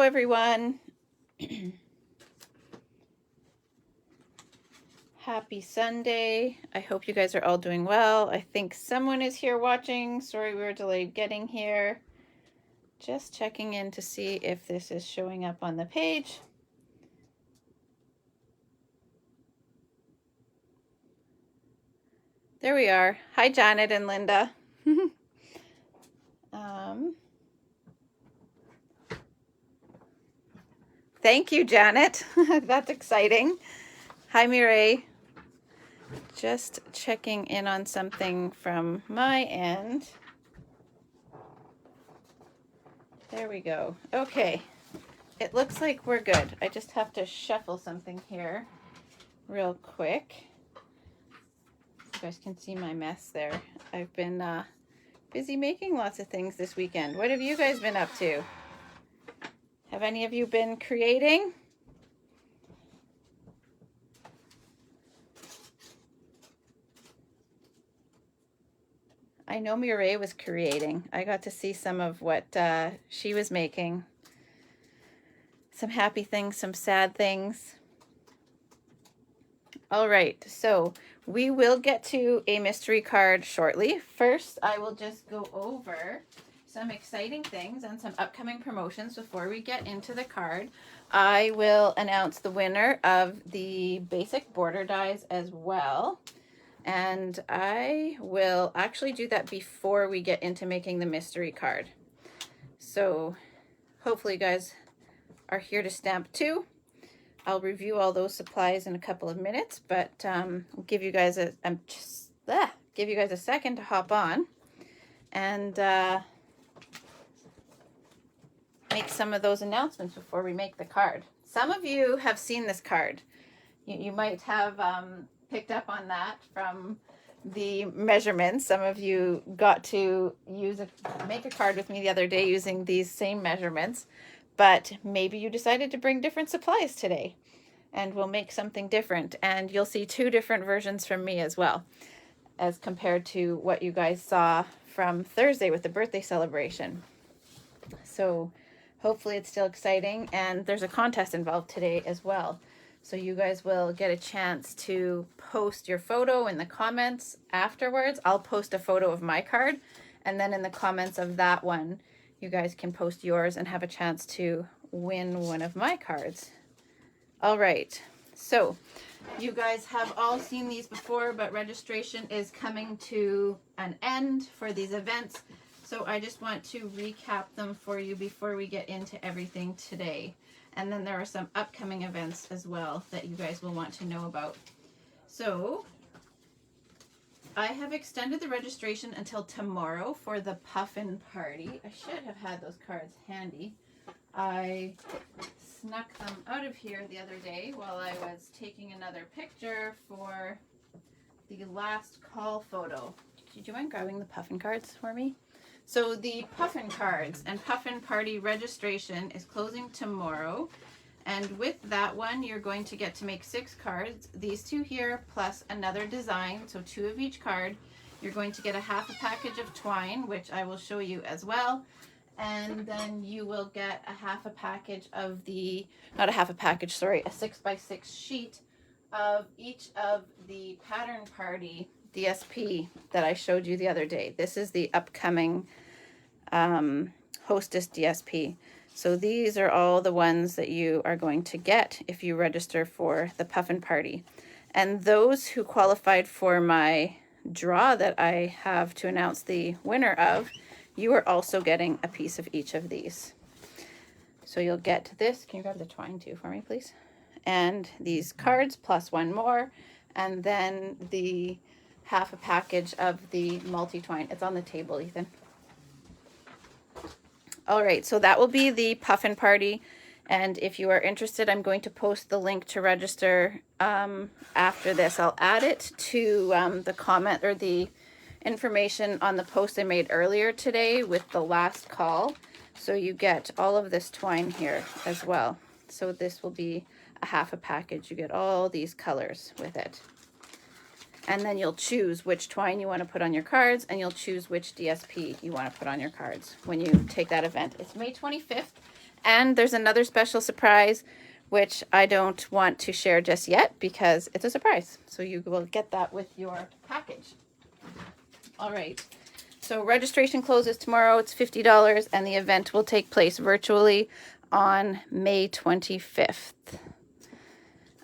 Hello, everyone. Happy Sunday. I hope you guys are all doing well. I think someone is here watching. Sorry we were delayed getting here. Just checking in to see if this is showing up on the page. There we are. Hi, Janet and Linda. Thank you, Janet. That's exciting. Hi, Mireille. Just checking in on something from my end. There we go. Okay. It looks like we're good. I just have to shuffle something here real quick. You guys can see my mess there. I've been busy making lots of things this weekend. What have you guys been up to? Have any of you been creating? I know Mireille was creating. I got to see some of what she was making. Some happy things, some sad things. All right, so we will get to a mystery card shortly. First, I will just go over some exciting things and some upcoming promotions before we get into the card. I will announce the winner of the basic border dies as well. And I will actually do that before we get into making the mystery card. So hopefully you guys are here to stamp too. I'll review all those supplies in a couple of minutes, but I'll give you guys a second to hop on and make some of those announcements before we make the card. Some of you have seen this card. You might have picked up on that from the measurements. Some of you got to make a card with me the other day using these same measurements, but maybe you decided to bring different supplies today and we'll make something different. And you'll see two different versions from me as well, as compared to what you guys saw from Thursday with the birthday celebration. So hopefully it's still exciting, and there's a contest involved today as well. So you guys will get a chance to post your photo in the comments afterwards. I'll post a photo of my card, and then in the comments of that one, you guys can post yours and have a chance to win one of my cards. All right, so you guys have all seen these before, but registration is coming to an end for these events. So I just want to recap them for you before we get into everything today. And then there are some upcoming events as well that you guys will want to know about. So I have extended the registration until tomorrow for the Puffin Party. I should have had those cards handy. I snuck them out of here the other day while I was taking another picture for the last call photo. Did you mind grabbing the Puffin cards for me? So the Puffin cards and Puffin Party registration is closing tomorrow. And with that one, you're going to get to make 6 cards. These 2 here, plus another design, so 2 of each card. You're going to get a half a package of twine, which I will show you as well. And then you will get a half a package of the, not a half a package, sorry, a 6x6 sheet of each of the Pattern Party DSP that I showed you the other day. This is the upcoming Hostess DSP. So these are all the ones that you are going to get if you register for the Puffin Party. And those who qualified for my draw that I have to announce the winner of, you are also getting a piece of each of these. So you'll get this. Can you grab the twine too for me, please? And these cards plus 1 more, and then the half a package of the multi-twine. It's on the table, Ethan. All right, so that will be the Puffin Party. And if you are interested, I'm going to post the link to register after this. I'll add it to the comment or the information on the post I made earlier today with the last call. So you get all of this twine here as well. So this will be a half a package. You get all these colors with it. And then you'll choose which twine you want to put on your cards, and you'll choose which DSP you want to put on your cards when you take that event. It's May 25th, And there's another special surprise, which I don't want to share just yet because it's a surprise. So you will get that with your package. All right. So registration closes tomorrow. It's $50, and the event will take place virtually on May 25th.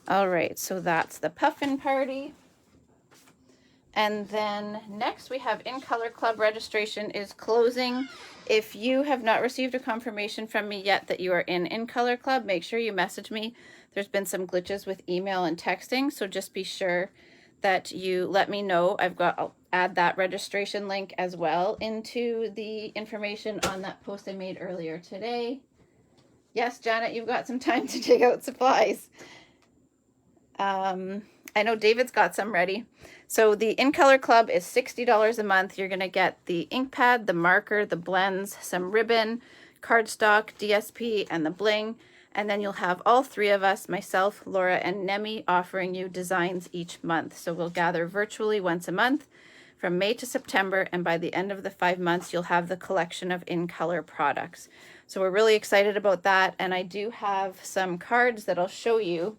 All right, so that's the Puffin Party. And then next we have In Color Club registration is closing. If you have not received a confirmation from me yet that you are in Color Club, make sure you message me. There's been some glitches with email and texting, so just be sure that you let me know. I'll add that registration link as well into the information on that post I made earlier today. Yes, Janet, you've got some time to dig out supplies. I know David's got some ready. So the In Color Club is $60 a month. You're going to get the ink pad, the marker, the blends, some ribbon, cardstock, DSP, and the bling. And then you'll have all three of us, myself, Laura, and Nemi, offering you designs each month. So we'll gather virtually once a month from May to September. And by the end of the 5 months, you'll have the collection of In Color products. So we're really excited about that. And I do have some cards that I'll show you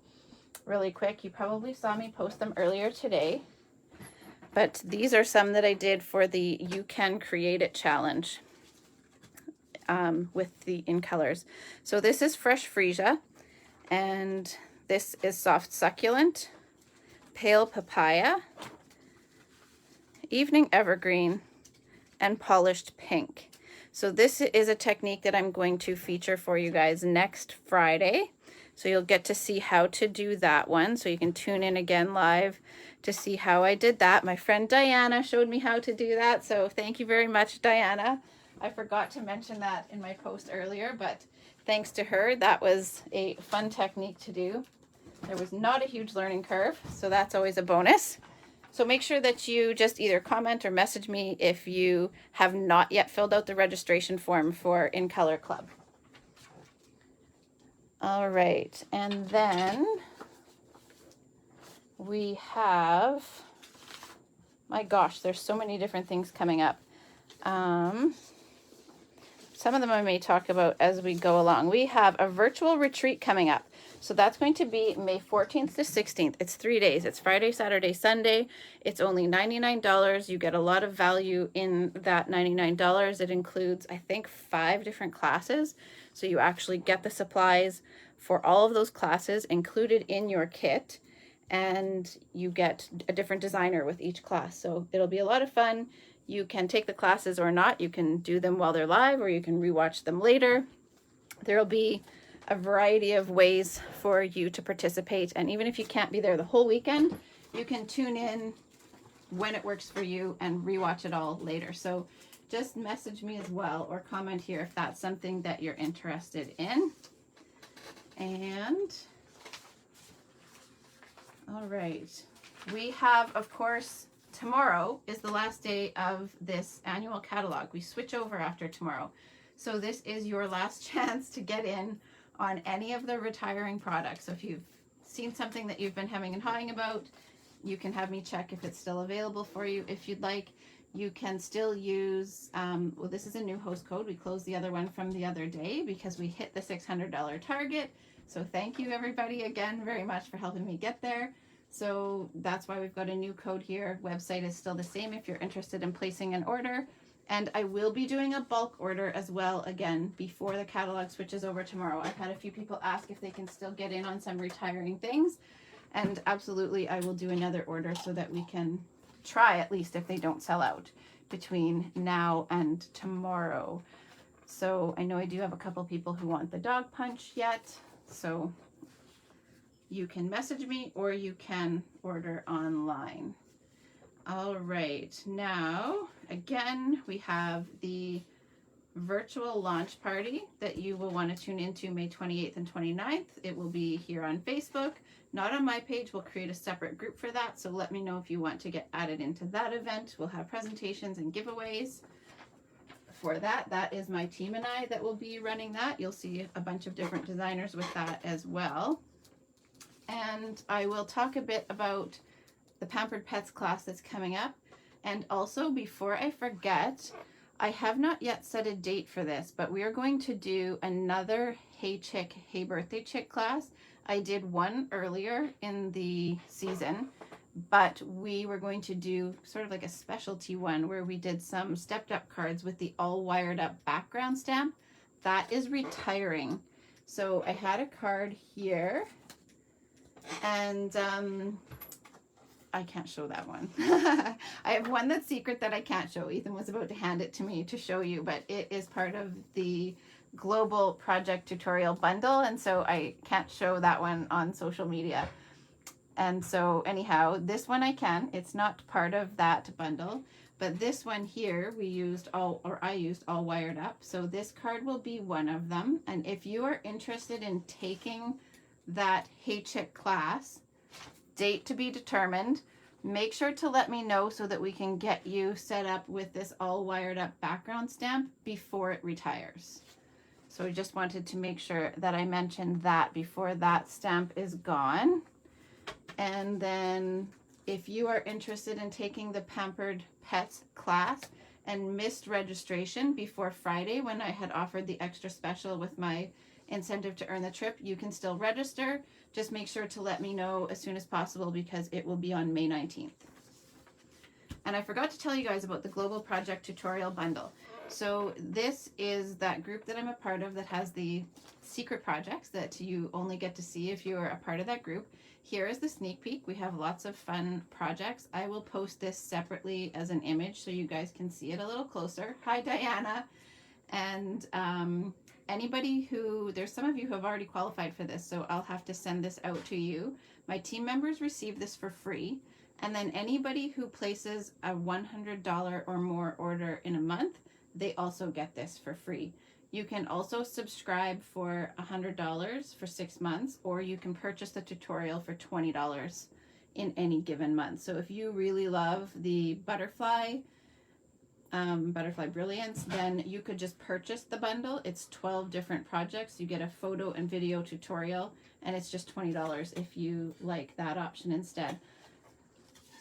really quick. You probably saw me post them earlier today, but these are some that I did for the You Can Create It challenge with the In Colors. So this is Fresh Freesia, and this is Soft Succulent, Pale Papaya, Evening Evergreen, and Polished Pink. So this is a technique that I'm going to feature for you guys next Friday. So you'll get to see how to do that one. So you can tune in again live to see how I did that. My friend Diana showed me how to do that. So thank you very much, Diana. I forgot to mention that in my post earlier, but thanks to her, that was a fun technique to do. There was not a huge learning curve, so that's always a bonus. So make sure that you just either comment or message me if you have not yet filled out the registration form for In Color Club. All right, and then we have, my gosh, there's so many different things coming up. Some of them I may talk about as we go along. We have a virtual retreat coming up. So that's going to be May 14th to 16th. It's 3 days. It's Friday, Saturday, Sunday. It's only $99. You get a lot of value in that $99. It includes, I think, 5 different classes. So you actually get the supplies for all of those classes included in your kit, and you get a different designer with each class. So it'll be a lot of fun. You can take the classes or not. You can do them while they're live, or you can rewatch them later. There'll be a variety of ways for you to participate, and even if you can't be there the whole weekend, you can tune in when it works for you and rewatch it all later. So just message me as well, or comment here if that's something that you're interested in. And all right, we have, of course, tomorrow is the last day of this annual catalog. We switch over after tomorrow. So this is your last chance to get in on any of the retiring products. So if you've seen something that you've been hemming and hawing about, you can have me check if it's still available for you. If you'd like, you can still use, well, this is a new host code. We closed the other one from the other day because we hit the $600 target. So thank you everybody again very much for helping me get there. So that's why we've got a new code here. Website is still the same if you're interested in placing an order. And I will be doing a bulk order as well again before the catalog switches over tomorrow. I've had a few people ask if they can still get in on some retiring things. And absolutely, I will do another order so that we can try, at least if they don't sell out, between now and tomorrow. So I know I do have a couple people who want the dog punch yet. So you can message me or you can order online. All right, now, again, we have the virtual launch party that you will want to tune into May 28th and 29th. It will be here on Facebook, not on my page. We'll create a separate group for that, so let me know if you want to get added into that event. We'll have presentations and giveaways for that. That is my team and I that will be running that. You'll see a bunch of different designers with that as well. And I will talk a bit about the Pampered Pets class that's coming up. And also, before I forget, I have not yet set a date for this, but we are going to do another Hey Chick, Hey Birthday Chick class. I did one earlier in the season, but we were going to do sort of like a specialty one where we did some stepped up cards with the all wired up background stamp. That is retiring. So I had a card here, and I can't show that one. I have one that's secret that I can't show. Ethan was about to hand it to me to show you, but it is part of the global project tutorial bundle, and so I can't show that one on social media. And so anyhow, this one I can. It's not part of that bundle, but this one here I used all wired up. So this card will be one of them. And if you are interested in taking that Hey Chick class, date to be determined, make sure to let me know so that we can get you set up with this all wired up background stamp before it retires. So I just wanted to make sure that I mentioned that before that stamp is gone. And then if you are interested in taking the Pampered Pets class and missed registration before Friday when I had offered the extra special with my incentive to earn the trip, you can still register. Just make sure to let me know as soon as possible because it will be on May 19th. And I forgot to tell you guys about the Global Project Tutorial Bundle. So this is that group that I'm a part of that has the secret projects that you only get to see if you are a part of that group. Here is the sneak peek. We have lots of fun projects. I will post this separately as an image so you guys can see it a little closer. Hi, Diana. And anybody there's some of you who have already qualified for this, so I'll have to send this out to you. My team members receive this for free. And then anybody who places a $100 or more order in a month, they also get this for free. You can also subscribe for $100 for 6 months, or you can purchase the tutorial for $20 in any given month. So if you really love the Butterfly Brilliance, then you could just purchase the bundle. It's 12 different projects. You get a photo and video tutorial, and it's just $20 if you like that option instead.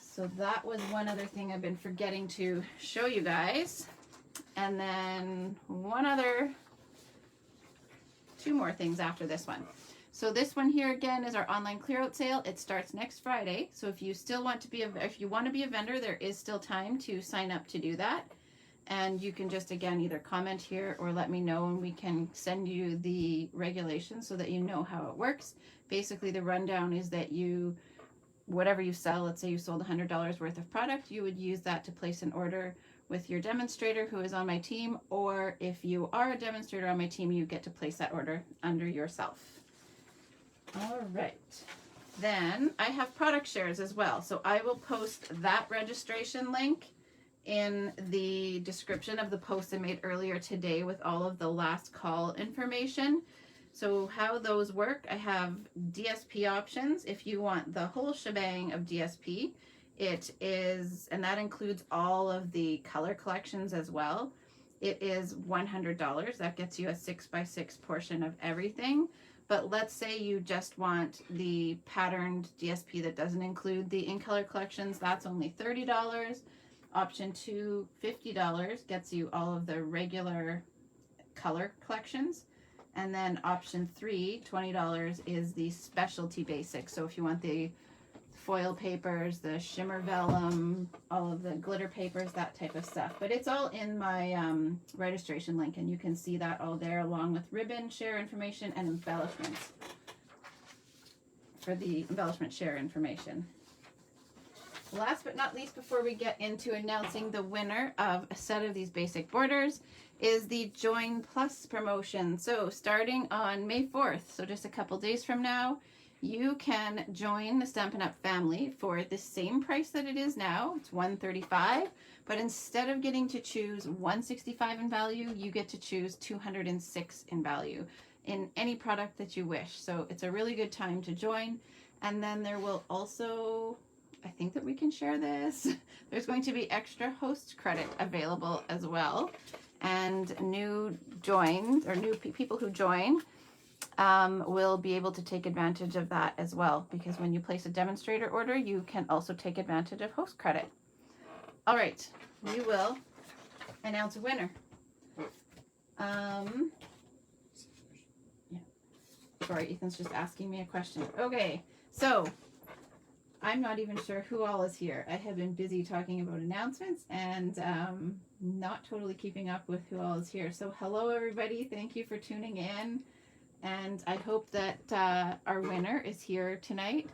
So that was one other thing I've been forgetting to show you guys. And then two more things after this one. So this one here again is our online clear out sale. It starts next Friday. So if you still want to be if you want to be a vendor, there is still time to sign up to do that. And you can just again either comment here or let me know and we can send you the regulations so that you know how it works. Basically the rundown is that whatever you sell, let's say you sold $100 worth of product, you would use that to place an order with your demonstrator who is on my team, or if you are a demonstrator on my team, you get to place that order under yourself. All right. Then I have product shares as well. So I will post that registration link in the description of the post I made earlier today with all of the last call information. So how those work, I have DSP options if you want the whole shebang of DSP. It is, and that includes all of the color collections as well. It is $100. That gets you a 6x6 portion of everything. But let's say you just want the patterned DSP that doesn't include the in-color collections. That's only $30. Option 2, $50, gets you all of the regular color collections. And then option 3, $20, is the specialty basics. So if you want the foil papers, the shimmer vellum, all of the glitter papers, that type of stuff. But it's all in my registration link, and you can see that all there along with ribbon share information and embellishments for the embellishment share information. Last but not least, before we get into announcing the winner of a set of these basic borders, is the Join Plus promotion. So starting on May 4th, so just a couple days from now, you can join the Stampin' Up! Family for the same price that it is now. It's $135, but instead of getting to choose $165 in value, you get to choose $206 in value in any product that you wish. So it's a really good time to join. And then there will also, I think that we can share this, there's going to be extra host credit available as well. And new people who join will be able to take advantage of that as well, because when you place a demonstrator order, you can also take advantage of host credit. All right, we will announce a winner. Sorry, Ethan's just asking me a question. Okay, so I'm not even sure who all is here. I have been busy talking about announcements and not totally keeping up with who all is here. So hello, everybody. Thank you for tuning in. And I hope that our winner is here tonight.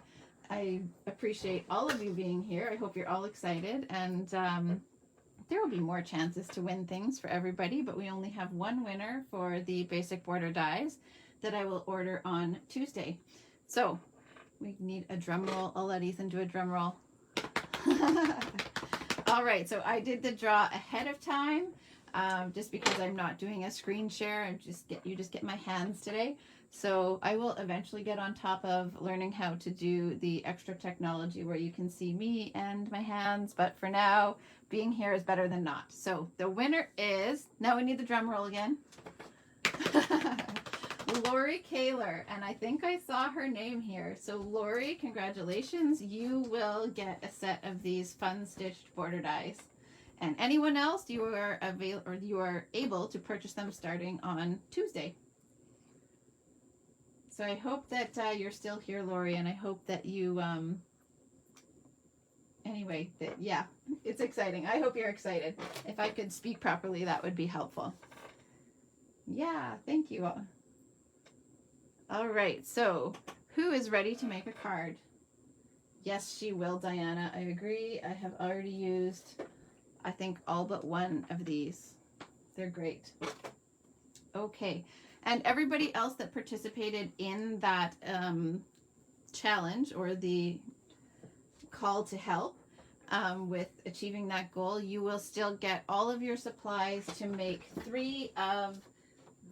I appreciate all of you being here. I hope you're all excited. And there will be more chances to win things for everybody, but we only have one winner for the basic border dies that I will order on Tuesday. So we need a drum roll. I'll let Ethan do a drum roll. All right, so I did the draw ahead of time just because I'm not doing a screen share. You just get my hands today. So I will eventually get on top of learning how to do the extra technology where you can see me and my hands. But for now, being here is better than not. So the winner is, now we need the drum roll again. Lori Kaler, and I think I saw her name here. So Lori, congratulations. You will get a set of these fun stitched border dies. And anyone else, you are able to purchase them starting on Tuesday. So I hope that you're still here, Lori, and I hope that you anyway, yeah, it's exciting. I hope you're excited. If I could speak properly, that would be helpful. Yeah, thank you all. All right, so who is ready to make a card? Yes, she will, Diana. I agree. I have already used, I think, all but one of these. They're great. Okay, and everybody else that participated in that challenge or the call to help with achieving that goal, you will still get all of your supplies to make 3 of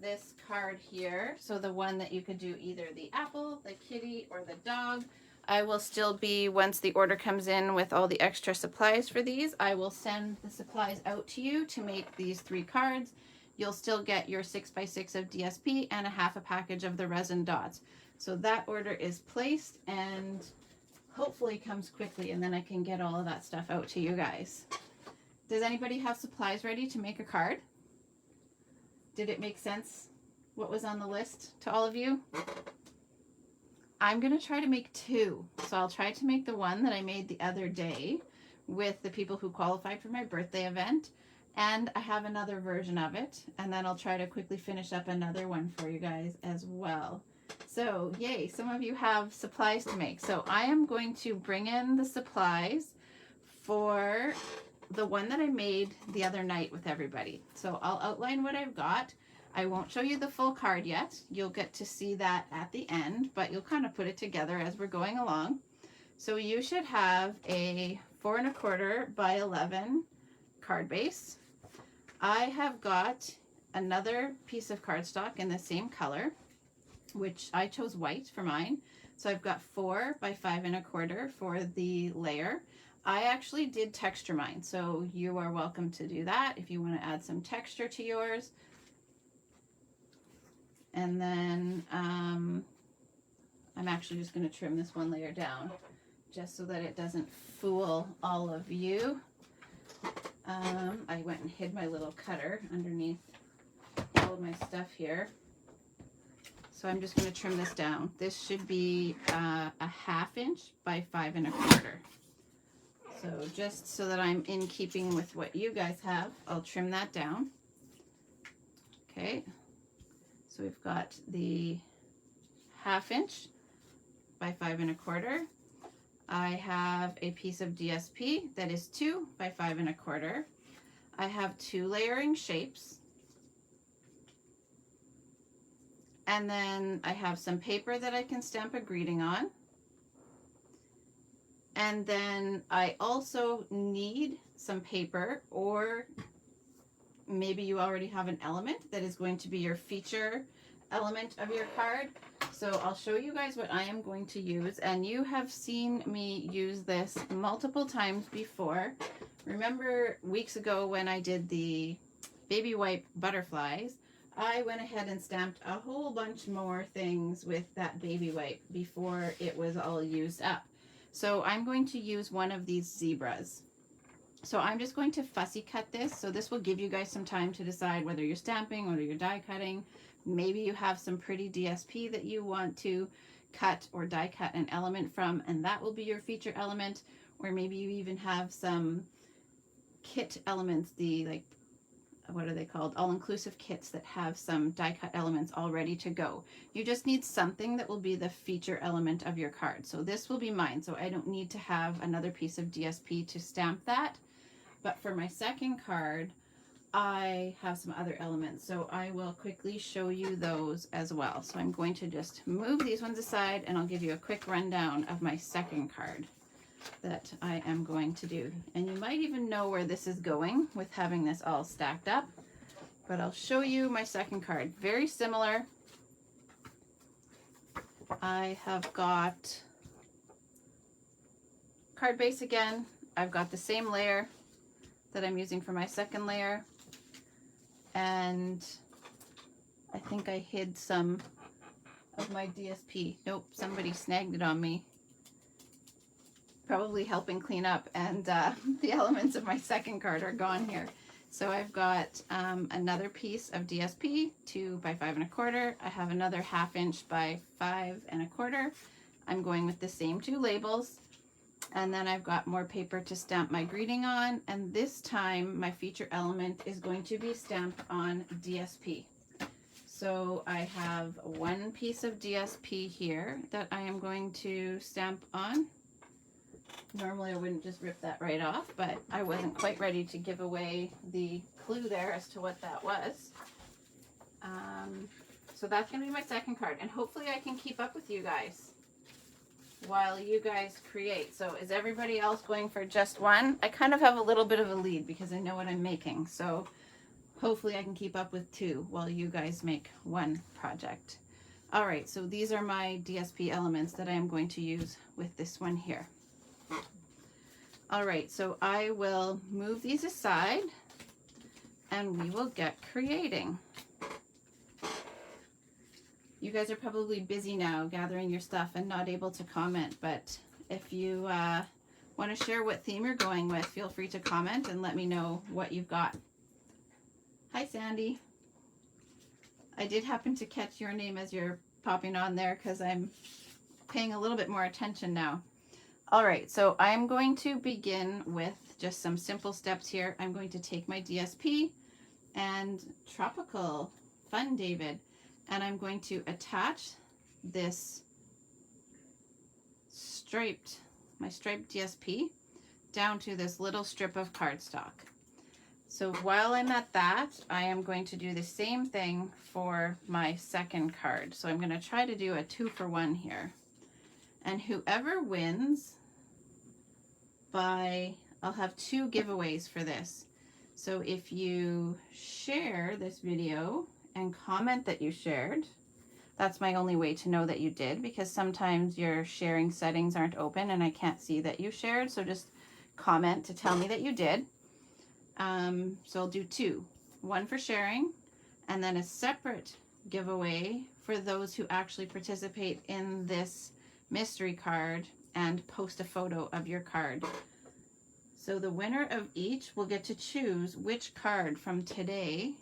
this card here. So the one that you could do either the apple, the kitty, or the dog. I will still be, once the order comes in with all the extra supplies for these, I will send the supplies out to you to make these 3 cards. You'll still get your 6x6 of DSP and a half a package of the resin dots. So that order is placed and hopefully comes quickly, and then I can get all of that stuff out to you guys. Does anybody have supplies ready to make a card? Did it make sense what was on the list to all of you? I'm going to try to make 2. So I'll try to make the one that I made the other day with the people who qualified for my birthday event. And I have another version of it. And then I'll try to quickly finish up another one for you guys as well. So yay, some of you have supplies to make. So I am going to bring in the supplies for the one that I made the other night with everybody. So I'll outline what I've got. I won't show you the full card yet. You'll get to see that at the end, but you'll kind of put it together as we're going along. So you should have a 4 1/4 by 11 card base. I have got another piece of cardstock in the same color, which I chose white for mine. So I've got 4 by 5 1/4 for the layer. I actually did texture mine, so you are welcome to do that if you want to add some texture to yours. And then I'm actually just going to trim this one layer down just so that it doesn't fool all of you. I went and hid my little cutter underneath all of my stuff here. So I'm just going to trim this down. This should be a 1/2 inch by 5 1/4. So just so that I'm in keeping with what you guys have, I'll trim that down. Okay, so we've got the 1/2 inch by 5 1/4. I have a piece of DSP that is 2 by 5 1/4. I have 2 layering shapes. And then I have some paper that I can stamp a greeting on. And then I also need some paper, or maybe you already have an element that is going to be your feature element of your card. So I'll show you guys what I am going to use, and you have seen me use this multiple times before. Remember weeks ago when I did the baby wipe butterflies, I went ahead and stamped a whole bunch more things with that baby wipe before it was all used up. So I'm going to use one of these zebras. So I'm just going to fussy cut this. So this will give you guys some time to decide whether you're stamping, whether you're die cutting. Maybe you have some pretty DSP that you want to cut or die cut an element from, and that will be your feature element. Or maybe you even have some kit elements, the like, what are they called? All-inclusive kits that have some die cut elements all ready to go. You just need something that will be the feature element of your card. So this will be mine. So I don't need to have another piece of DSP to stamp that. But for my second card, I have some other elements. So I will quickly show you those as well. So I'm going to just move these ones aside and I'll give you a quick rundown of my second card that I am going to do. And you might even know where this is going with having this all stacked up, but I'll show you my second card. Very similar. I have got card base again. I've got the same layer that I'm using for my second layer, and I think I hid some of my DSP. Nope, somebody snagged it on me. Probably helping clean up, and the elements of my second card are gone here. So I've got another piece of DSP, 2 by 5 1/4. I have another 1/2 inch by 5 1/4. I'm going with the same 2 labels, and then I've got more paper to stamp my greeting on, and this time my feature element is going to be stamped on DSP. So I have one piece of DSP here that I am going to stamp on. Normally I wouldn't just rip that right off, but I wasn't quite ready to give away the clue there as to what that was. So that's going to be my second card, and hopefully I can keep up with you guys while you guys create. So is everybody else going for just one? I kind of have a little bit of a lead because I know what I'm making, so hopefully I can keep up with 2 while you guys make one project. All right, so these are my DSP elements that I am going to use with this one here. All right, so I will move these aside and we will get creating. You guys are probably busy now gathering your stuff and not able to comment, but if you want to share what theme you're going with, feel free to comment and let me know what you've got. Hi, Sandy. I did happen to catch your name as you're popping on there because I'm paying a little bit more attention now. All right, so I'm going to begin with just some simple steps here. I'm going to take my DSP and Tropical, fun David, and I'm going to attach this my striped DSP down to this little strip of cardstock. So while I'm at that, I am going to do the same thing for my second card. So I'm going to try to do a 2-for-1 here. And whoever wins I'll have 2 giveaways for this. So if you share this video and comment that you shared, that's my only way to know that you did, because sometimes your sharing settings aren't open and I can't see that you shared. So just comment to tell me that you did. So I'll do 2, one for sharing and then a separate giveaway for those who actually participate in this mystery card and post a photo of your card. So the winner of each will get to choose which card from today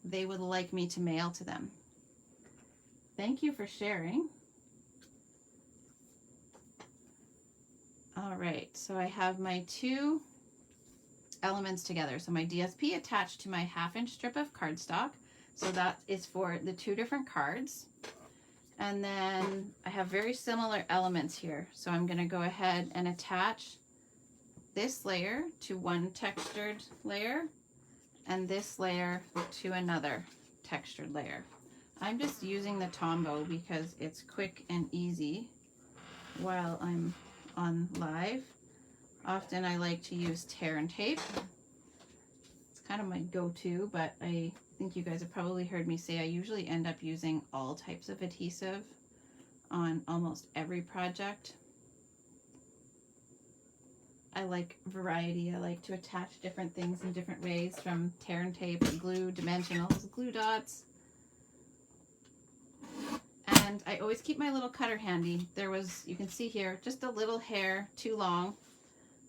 they would like me to mail to them. Thank you for sharing. All right, so I have my 2 elements together. So my DSP attached to my 1/2 inch strip of cardstock. So that is for the 2 different cards. And then I have very similar elements here. So I'm going to go ahead and attach this layer to one textured layer and this layer to another textured layer. I'm just using the Tombow because it's quick and easy while I'm on live. Often I like to use tear and tape. It's kind of my go-to, but I think you guys have probably heard me say I usually end up using all types of adhesive on almost every project. I like variety. I like to attach different things in different ways, from tear and tape, glue, dimensionals, glue dots. And I always keep my little cutter handy. There was, you can see here, just a little hair too long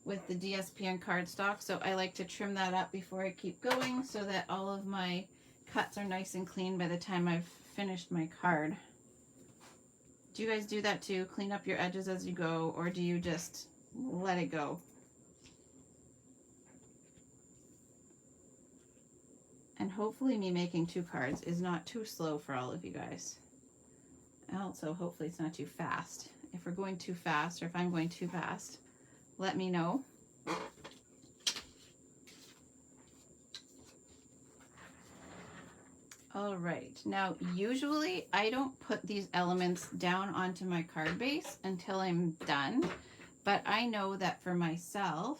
with the DSPN cardstock, so I like to trim that up before I keep going so that all of my cuts are nice and clean by the time I've finished my card. Do you guys do that too? Clean up your edges as you go, or do you just let it go? And hopefully me making 2 cards is not too slow for all of you guys. Also, hopefully it's not too fast. If we're going too fast, or if I'm going too fast, let me know. All right, now usually I don't put these elements down onto my card base until I'm done, but I know that for myself,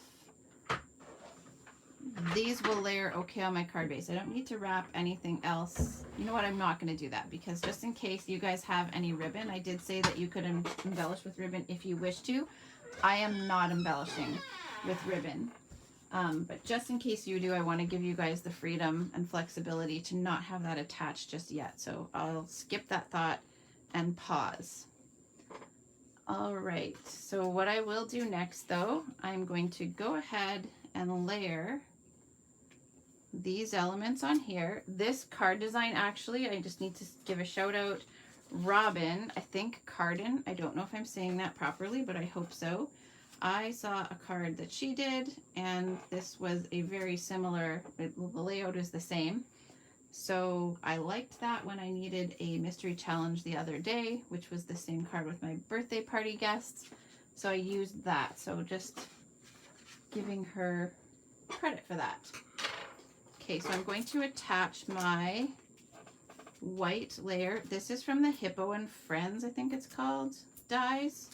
these will layer okay on my card base. I don't need to wrap anything else. You know what, I'm not going to do that, because just in case you guys have any ribbon, I did say that you could embellish with ribbon if you wish to. I am not embellishing with ribbon, but just in case you do, I want to give you guys the freedom and flexibility to not have that attached just yet. So I'll skip that thought and pause. All right, so what I will do next though, I'm going to go ahead and layer these elements on here. This card design, actually, I just need to give a shout out. Robin, I think Cardin, I don't know if I'm saying that properly, but I hope so. I saw a card that she did, and this was a very similar, the layout is the same. So I liked that when I needed a mystery challenge the other day, which was the same card with my birthday party guests. So I used that. So just giving her credit for that. Okay, so I'm going to attach my white layer. This is from the Hippo and Friends, I think it's called, dies.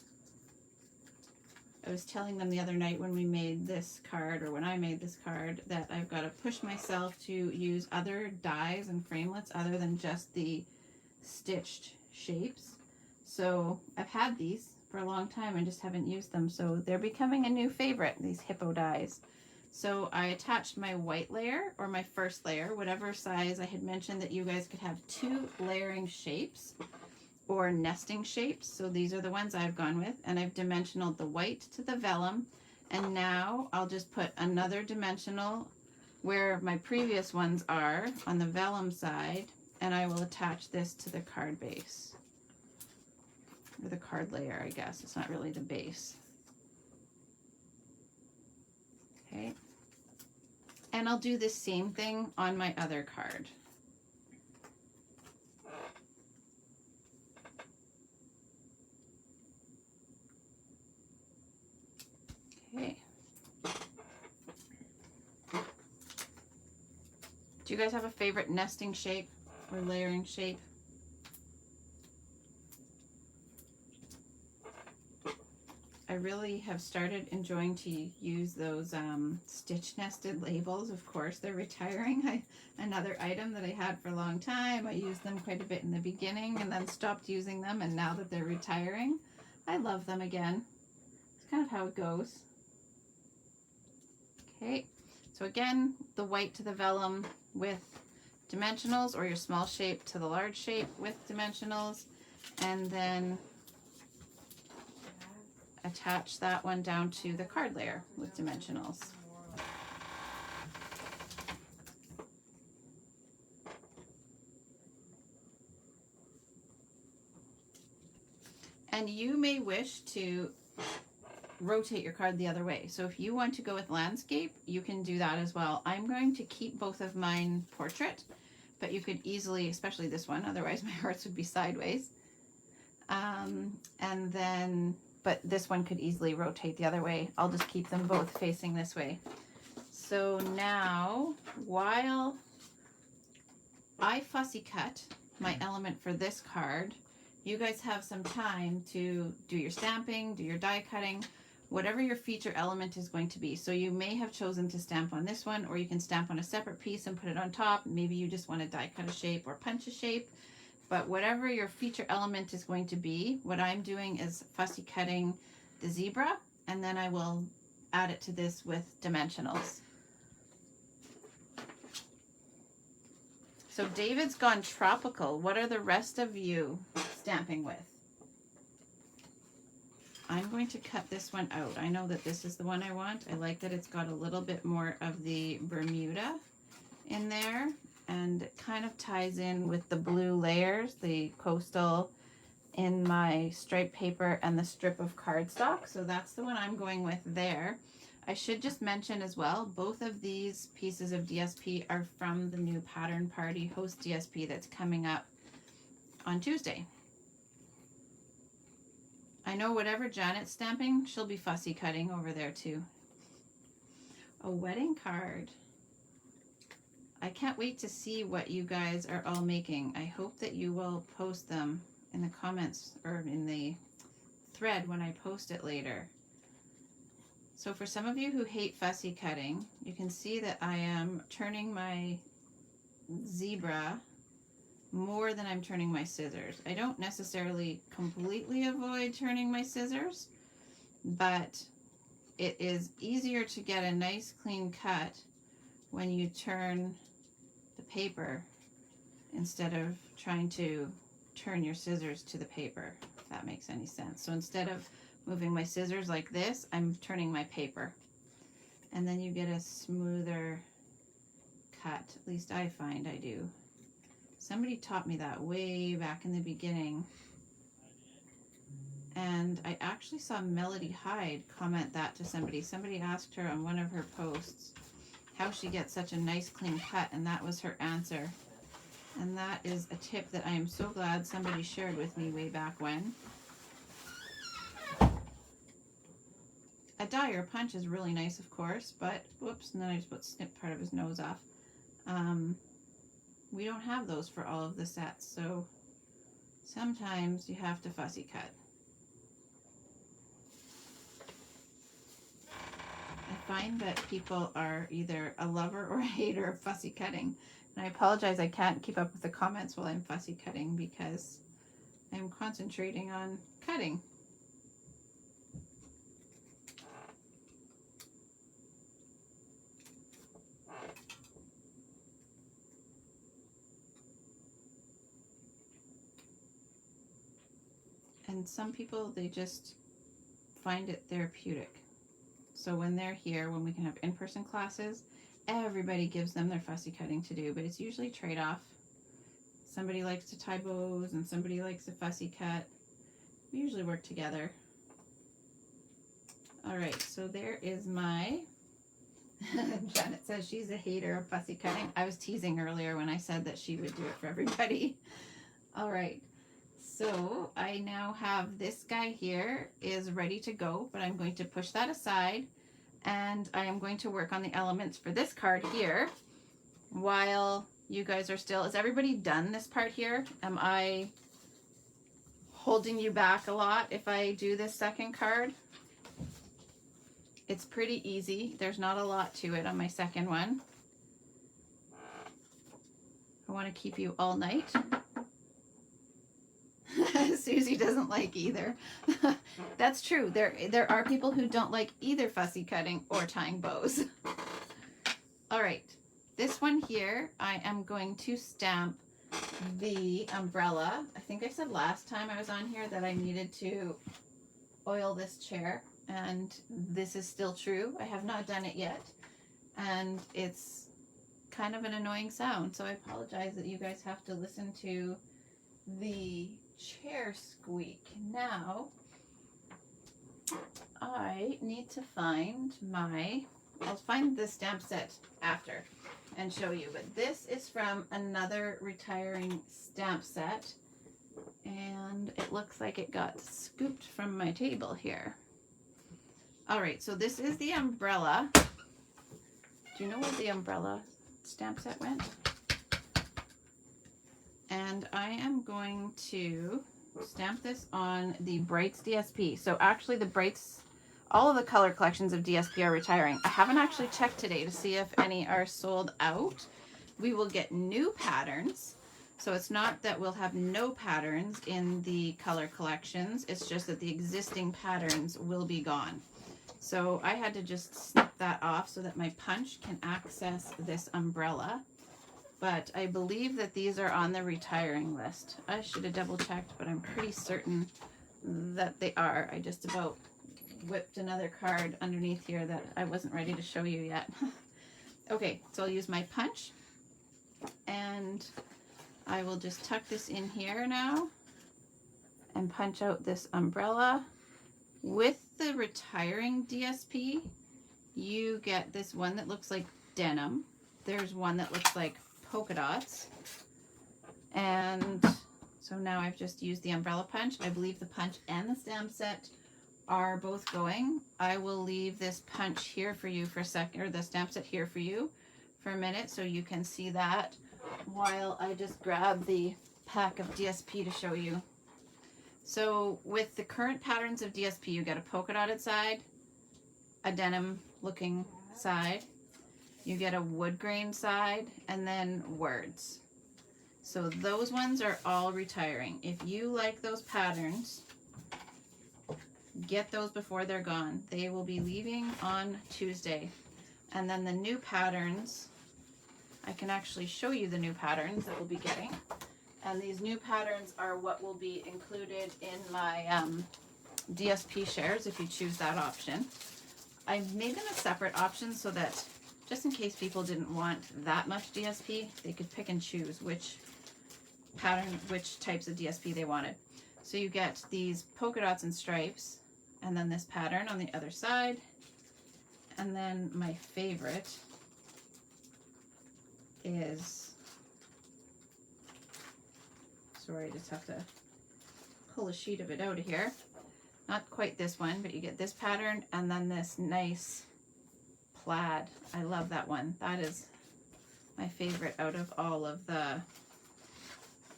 I was telling them the other night when we made this card, or when I made this card, that I've got to push myself to use other dies and framelits other than just the stitched shapes. So I've had these for a long time and just haven't used them. So they're becoming a new favorite, these Hippo dies. So I attached my white layer, or my first layer, whatever size. I had mentioned that you guys could have 2 layering shapes or nesting shapes. So these are the ones I've gone with, and I've dimensionaled the white to the vellum. And now I'll just put another dimensional where my previous ones are on the vellum side, and I will attach this to the card base, or the card layer, I guess. It's not really the base. Okay. And I'll do the same thing on my other card. Okay. Do you guys have a favorite nesting shape or layering shape? I really have started enjoying to use those stitch nested labels. Of course, they're retiring. Another item that I had for a long time. I used them quite a bit in the beginning and then stopped using them, and now that they're retiring, I love them again. It's kind of how it goes. Okay, so again, the white to the vellum with dimensionals, or your small shape to the large shape with dimensionals, and then attach that one down to the card layer with dimensionals. And you may wish to rotate your card the other way. So if you want to go with landscape, you can do that as well. I'm going to keep both of mine portrait, but you could easily, especially this one, otherwise my hearts would be sideways. And then, but this one could easily rotate the other way. I'll just keep them both facing this way. So now, while I fussy cut my element for this card, you guys have some time to do your stamping, do your die cutting, whatever your feature element is going to be. So you may have chosen to stamp on this one, or you can stamp on a separate piece and put it on top. Maybe you just want to die cut a shape or punch a shape. But whatever your feature element is going to be, what I'm doing is fussy cutting the zebra, and then I will add it to this with dimensionals. So David's gone tropical. What are the rest of you stamping with? I'm going to cut this one out. I know that this is the one I want. I like that it's got a little bit more of the Bermuda in there, and it kind of ties in with the blue layers, the coastal in my striped paper and the strip of cardstock. So that's the one I'm going with there. I should just mention as well, both of these pieces of DSP are from the new Pattern Party Host DSP that's coming up on Tuesday. I know whatever Janet's stamping, she'll be fussy cutting over there too. A wedding card. I can't wait to see what you guys are all making. I hope that you will post them in the comments or in the thread when I post it later. So for some of you who hate fussy cutting, you can see that I am turning my zebra more than I'm turning my scissors. I don't necessarily completely avoid turning my scissors, but it is easier to get a nice clean cut when you turn the paper instead of trying to turn your scissors to the paper, if that makes any sense. So instead of moving my scissors like this, I'm turning my paper. And then you get a smoother cut. At least I find I do. Somebody taught me that way back in the beginning. And I actually saw Melody Hyde comment that to somebody. Somebody asked her on one of her posts how she gets such a nice clean cut, and that was her answer. And that is a tip that I am so glad somebody shared with me way back when. A die or a punch is really nice, of course, but whoops, and then I just snipped part of his nose off. We don't have those for all of the sets, so sometimes you have to fussy cut. I find that people are either a lover or a hater of fussy cutting. And I apologize, I can't keep up with the comments while I'm fussy cutting because I'm concentrating on cutting. And some people, they just find it therapeutic. So when they're here, when we can have in-person classes, everybody gives them their fussy cutting to do, but it's usually trade-off. Somebody likes to tie bows and somebody likes a fussy cut. We usually work together. All right, so there is my, Janet says she's a hater of fussy cutting. I was teasing earlier when I said that she would do it for everybody. All right, so I now have this guy here is ready to go, but I'm going to push that aside. And I am going to work on the elements for this card here while you guys are still, is everybody done this part here? Am I holding you back a lot if I do this second card? It's pretty easy. There's not a lot to it on my second one. I want to keep you all night. Susie doesn't like either. That's true. There are people who don't like either fussy cutting or tying bows. All right, this one here, I am going to stamp the umbrella. I think I said last time I was on here that I needed to oil this chair, and this is still true. I have not done it yet, and it's kind of an annoying sound, so I apologize that you guys have to listen to the chair squeak. Now I need to find I'll find the stamp set after and show you, but this is from another retiring stamp set, and it looks like it got scooped from my table here. All right, so this is the umbrella. Do you know where the umbrella stamp set went? And I am going to stamp this on the Brights DSP. So actually the Brights, all of the color collections of DSP are retiring. I haven't actually checked today to see if any are sold out. We will get new patterns. So it's not that we'll have no patterns in the color collections. It's just that the existing patterns will be gone. So I had to just snip that off so that my punch can access this umbrella. But I believe that these are on the retiring list. I should have double checked, but I'm pretty certain that they are. I just about whipped another card underneath here that I wasn't ready to show you yet. Okay, so I'll use my punch, and I will just tuck this in here now and punch out this umbrella. With the retiring DSP, you get this one that looks like denim. There's one that looks like polka dots. And so now I've just used the umbrella punch. I believe the punch and the stamp set are both going. I will leave this punch here for you for a second, or the stamp set here for you for a minute, so you can see that while I just grab the pack of DSP to show you. So with the current patterns of DSP, you get a polka dotted side, a denim looking side, you get a wood grain side, and then words. So those ones are all retiring. If you like those patterns, get those before they're gone. They will be leaving on Tuesday. And then the new patterns, I can actually show you the new patterns that we'll be getting. And these new patterns are what will be included in my DSP shares if you choose that option. I made them a separate option so that just in case people didn't want that much DSP, they could pick and choose which pattern, which types of DSP they wanted. So you get these polka dots and stripes, and then this pattern on the other side. And then my favorite is, sorry, I just have to pull a sheet of it out of here. Not quite this one, but you get this pattern and then this nice plaid. I love that one. That is my favorite out of all of the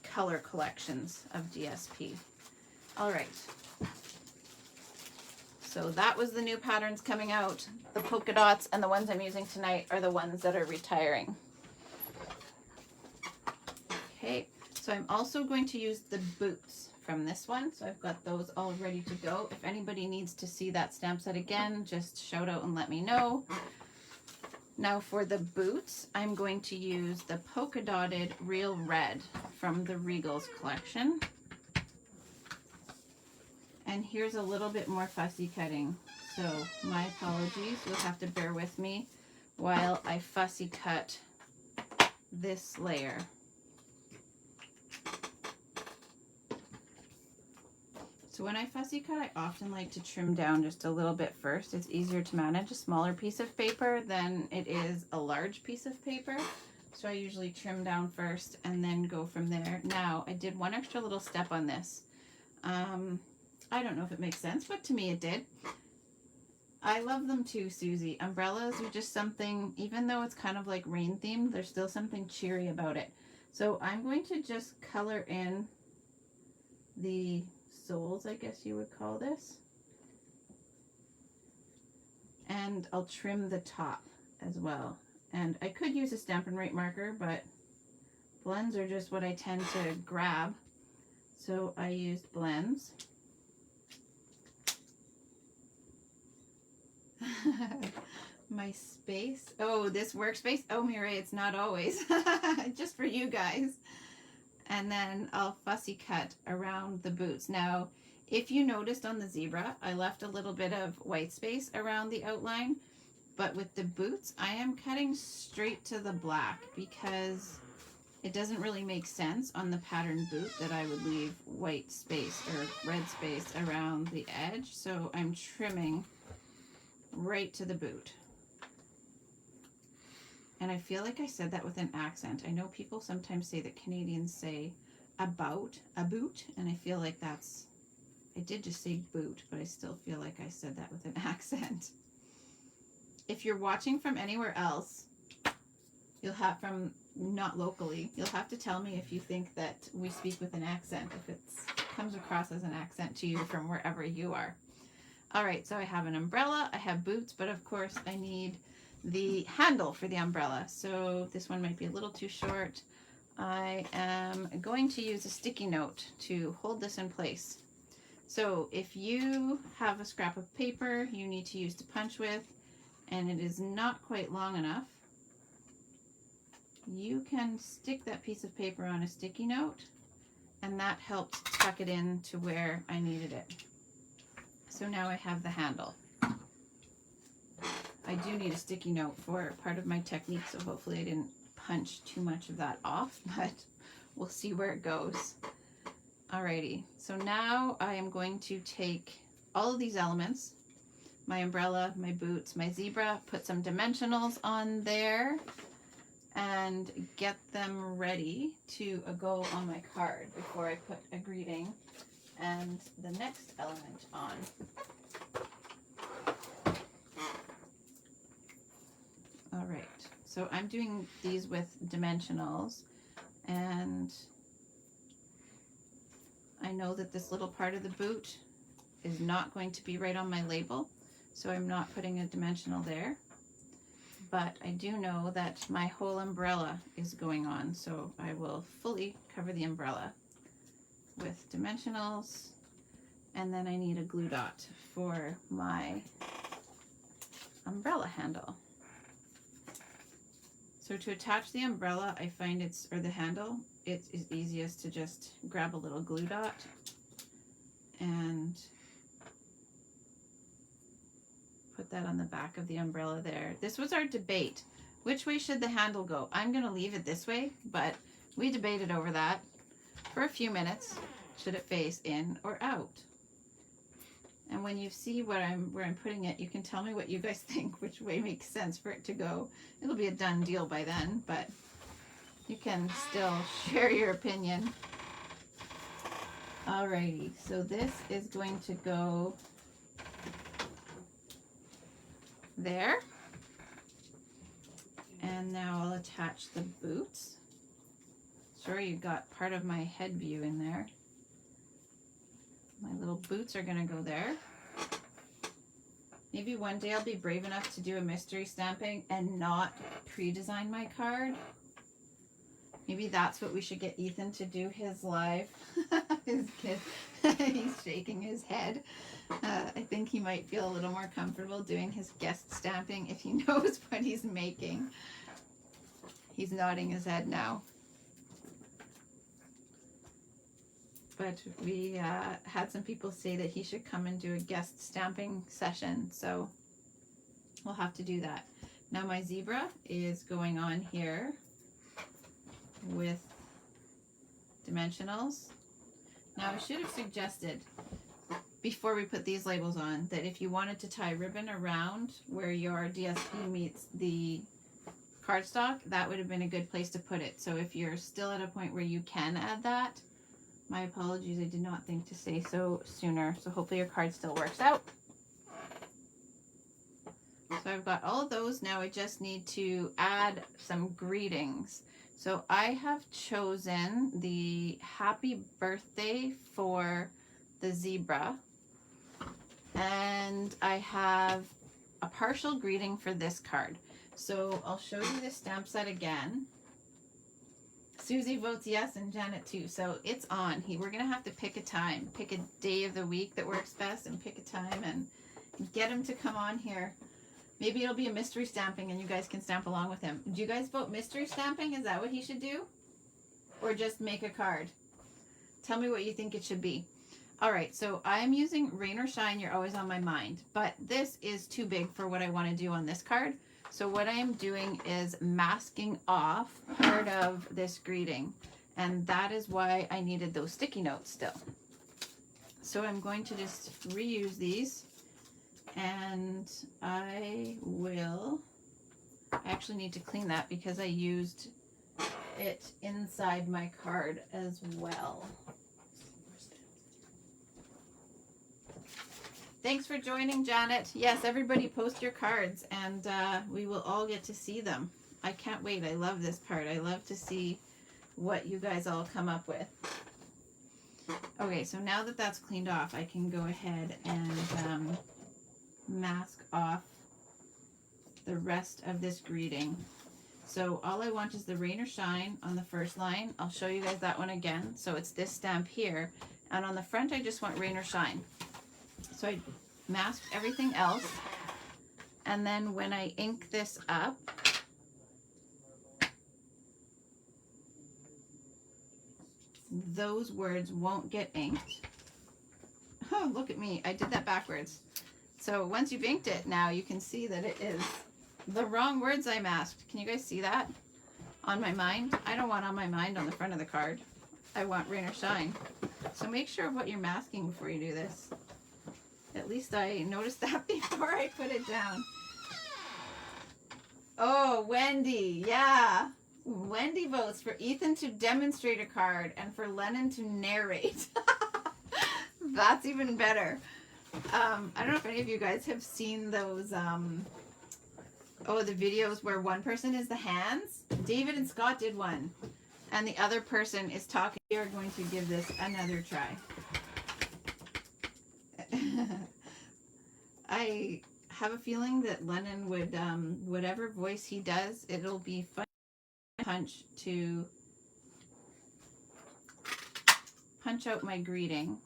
color collections of DSP. All right. So that was the new patterns coming out. The polka dots and the ones I'm using tonight are the ones that are retiring. Okay, so I'm also going to use the boots from this one. So I've got those all ready to go. If anybody needs to see that stamp set again, just shout out and let me know. Now for the boots, I'm going to use the polka dotted Real Red from the Regals collection. And here's a little bit more fussy cutting. So my apologies, you'll have to bear with me while I fussy cut this layer. So when I fussy cut, I often like to trim down just a little bit first. It's easier to manage a smaller piece of paper than it is a large piece of paper. So I usually trim down first and then go from there. Now, I did one extra little step on this. I don't know if it makes sense, but to me it did. I love them too, Susie. Umbrellas are just something, even though it's kind of like rain themed, there's still something cheery about it. So I'm going to just color in the soles, I guess you would call this. And I'll trim the top as well. And I could use a Stampin' Write marker, but blends are just what I tend to grab. So I used blends. My space. Oh, this workspace. Oh, Mireille, it's not always. Just for you guys. And then I'll fussy cut around the boots. Now, if you noticed on the zebra, I left a little bit of white space around the outline, but with the boots, I am cutting straight to the black because it doesn't really make sense on the pattern boot that I would leave white space or red space around the edge. So I'm trimming right to the boot. And I feel like I said that with an accent. I know people sometimes say that Canadians say about, a boot, and I feel like that's, I did just say boot, but I still feel like I said that with an accent. If you're watching from anywhere else, you'll have, from not locally, you'll have to tell me if you think that we speak with an accent, if it comes across as an accent to you from wherever you are. All right, so I have an umbrella, I have boots, but of course I need the handle for the umbrella. So this one might be a little too short. I am going to use a sticky note to hold this in place. So if you have a scrap of paper you need to use to punch with, and it is not quite long enough, you can stick that piece of paper on a sticky note, and that helps tuck it in to where I needed it. So now I have the handle. I do need a sticky note for part of my technique, so hopefully I didn't punch too much of that off, but we'll see where it goes. Alrighty, so now I am going to take all of these elements, my umbrella, my boots, my zebra, put some dimensionals on there, and get them ready to go on my card before I put a greeting and the next element on. All right, so I'm doing these with dimensionals, and I know that this little part of the boot is not going to be right on my label, so I'm not putting a dimensional there. But I do know that my whole umbrella is going on, so I will fully cover the umbrella with dimensionals, and then I need a glue dot for my umbrella handle. So to attach the umbrella, I find or the handle, it is easiest to just grab a little glue dot and put that on the back of the umbrella there. This was our debate. Which way should the handle go? I'm gonna leave it this way, but we debated over that for a few minutes. Should it face in or out? And when you see where I'm putting it, you can tell me what you guys think, which way makes sense for it to go. It'll be a done deal by then, but you can still share your opinion. Alrighty, so this is going to go there. And now I'll attach the boots. Sure, you got part of my head view in there. My little boots are gonna go there. Maybe one day I'll be brave enough to do a mystery stamping and not pre-design my card. Maybe that's what we should get Ethan to do his live. His kid, he's shaking his head. I think he might feel a little more comfortable doing his guest stamping if he knows what he's making. He's nodding his head now. But we had some people say that he should come and do a guest stamping session, so we'll have to do that. Now my zebra is going on here with dimensionals. Now I should have suggested before we put these labels on that if you wanted to tie ribbon around where your DSP meets the cardstock, that would have been a good place to put it. So if you're still at a point where you can add that, my apologies, I did not think to say so sooner. So hopefully your card still works out. So I've got all of those. Now I just need to add some greetings. So I have chosen the happy birthday for the zebra. And I have a partial greeting for this card. So I'll show you the stamp set again. Susie votes yes and Janet too. So it's on. We're going to have to pick a time, pick a day of the week that works best and pick a time and get him to come on here. Maybe it'll be a mystery stamping and you guys can stamp along with him. Do you guys vote mystery stamping? Is that what he should do? Or just make a card? Tell me what you think it should be. All right, so I'm using Rain or Shine, You're Always on My Mind. But this is too big for what I want to do on this card. So what I am doing is masking off part of this greeting. And that is why I needed those sticky notes still. So I'm going to just reuse these. And I actually need to clean that because I used it inside my card as well. Thanks for joining, Janet. Yes, everybody post your cards and we will all get to see them. I can't wait. I love this part. I love to see what you guys all come up with. Okay, so now that that's cleaned off, I can go ahead and mask off the rest of this greeting. So all I want is the Rain or Shine on the first line. I'll show you guys that one again. So it's this stamp here. And on the front, I just want Rain or Shine. So I masked everything else. And then when I ink this up, those words won't get inked. Oh, Oh, look at me. I did that backwards. So once you've inked it, now you can see that it is the wrong words I masked. Can you guys see that? On my mind. I don't want on my mind on the front of the card. I want rain or shine. So make sure of what you're masking before you do this. At least I noticed that before I put it down. Oh, Wendy. Yeah. Wendy votes for Ethan to demonstrate a card and for Lennon to narrate. That's even better. I don't know if any of you guys have seen those the videos where one person is the hands. David and Scott did one, and the other person is talking. We are going to give this another try. I have a feeling that Lennon would, whatever voice he does, it'll be fun punch to punch out my greeting,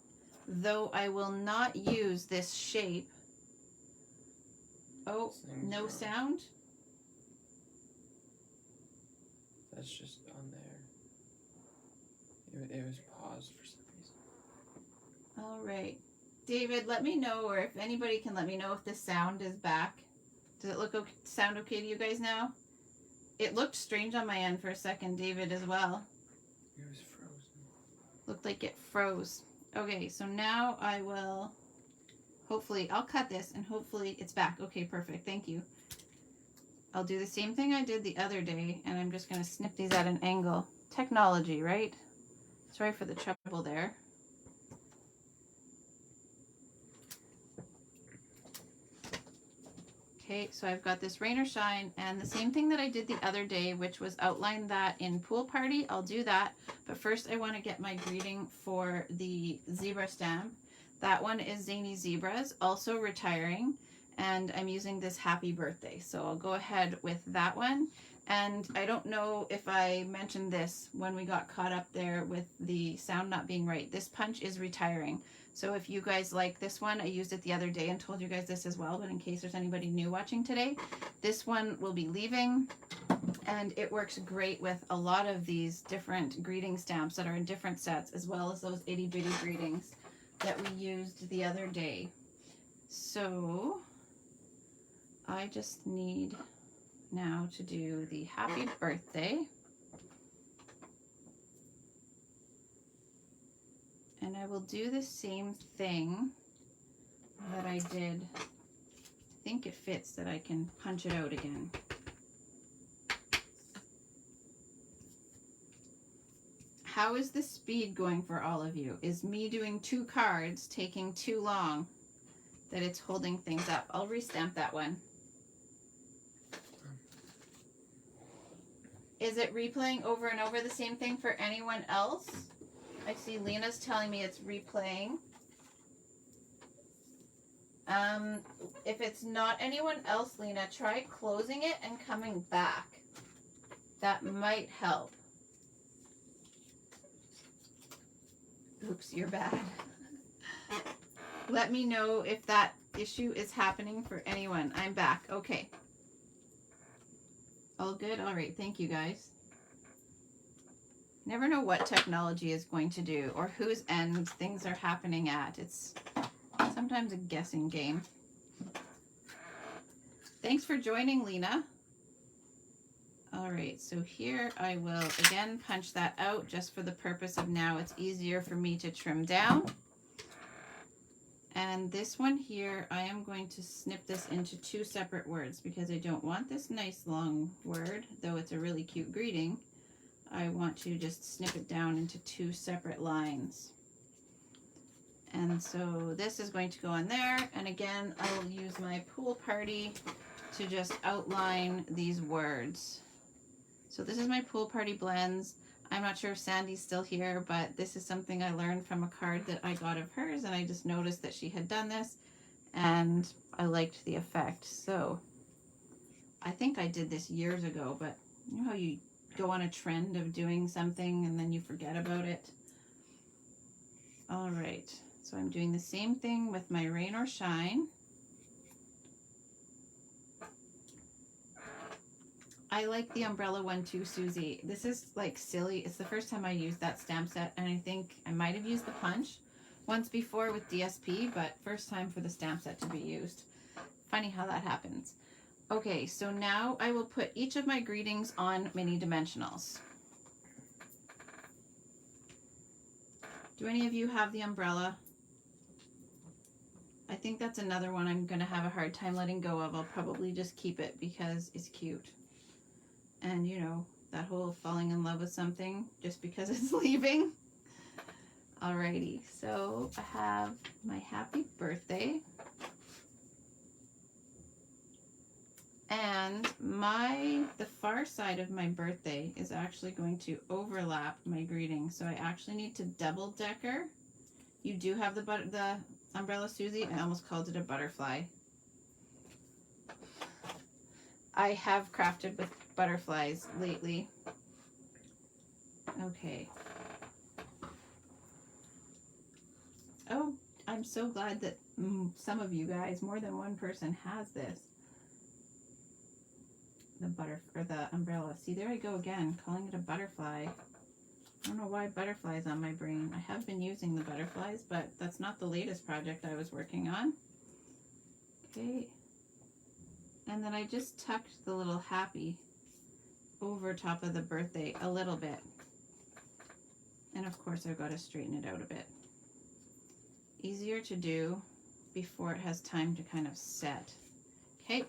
though I will not use this shape. Oh, no sound? That's just on there. It was paused for some reason. All right. David, let me know, or if anybody can let me know if the sound is back. Does it sound okay to you guys now? It looked strange on my end for a second, David, as well. It was frozen. Looked like it froze. Okay, so now I will, hopefully, I'll cut this and hopefully it's back. Okay, perfect. Thank you. I'll do the same thing I did the other day, and I'm just going to snip these at an angle. Technology, right? Sorry for the trouble there. Okay, so I've got this rain or shine, and the same thing that I did the other day, which was outline that in Pool Party. I'll do that, but first I want to get my greeting for the zebra stamp. That one is Zany Zebras, also retiring, and I'm using this happy birthday. So I'll go ahead with that one. And I don't know if I mentioned this when we got caught up there with the sound not being right. This punch is retiring. So if you guys like this one, I used it the other day and told you guys this as well, but in case there's anybody new watching today, this one will be leaving, and it works great with a lot of these different greeting stamps that are in different sets, as well as those itty bitty greetings that we used the other day. So I just need now to do the happy birthday. And I will do the same thing that I did. I think it fits that I can punch it out again. How is the speed going for all of you? Is me doing 2 cards taking too long that it's holding things up? I'll restamp that one. Is it replaying over and over the same thing for anyone else? I see Lena's telling me it's replaying. If it's not anyone else, Lena, try closing it and coming back. That might help. Oops, you're bad. Let me know if that issue is happening for anyone. I'm back. Okay. All good? All right. Thank you, guys. Never know what technology is going to do or whose end things are happening at. It's sometimes a guessing game. Thanks for joining, Lena. All right, so here I will again punch that out just for the purpose of now it's easier for me to trim down. And this one here, I am going to snip this into 2 separate words because I don't want this nice long word, though it's a really cute greeting. I want to just snip it down into 2 separate lines. And so this is going to go on there. And again, I will use my Pool Party to just outline these words. So this is my Pool Party blends. I'm not sure if Sandy's still here, but this is something I learned from a card that I got of hers, and I just noticed that she had done this, and I liked the effect. So I think I did this years ago, but you know how you go on a trend of doing something and then you forget about it? All right, so I'm doing the same thing with my Rain or Shine. I like the umbrella one too, Susie. This is like silly. It's the first time I used that stamp set, and I think I might have used the punch once before with DSP, but first time for the stamp set to be used. Funny how that happens. Okay, so now I will put each of my greetings on mini dimensionals. Do any of you have the umbrella? I think that's another one I'm going to have a hard time letting go of. I'll probably just keep it because it's cute. And you know, that whole falling in love with something just because it's leaving. Alrighty, so I have my happy birthday. And the far side of my birthday is actually going to overlap my greeting. So I actually need to double decker. You do have the umbrella, Susie. I almost called it a butterfly. I have crafted with butterflies lately. Okay. Oh, I'm so glad that some of you guys, more than one person, has this. The umbrella. See, there I go again, calling it a butterfly. I don't know why butterflies on my brain. I have been using the butterflies, but that's not the latest project I was working on. Okay. And then I just tucked the little happy over top of the birthday a little bit. And of course I've got to straighten it out a bit. Easier to do before it has time to kind of set. Okay.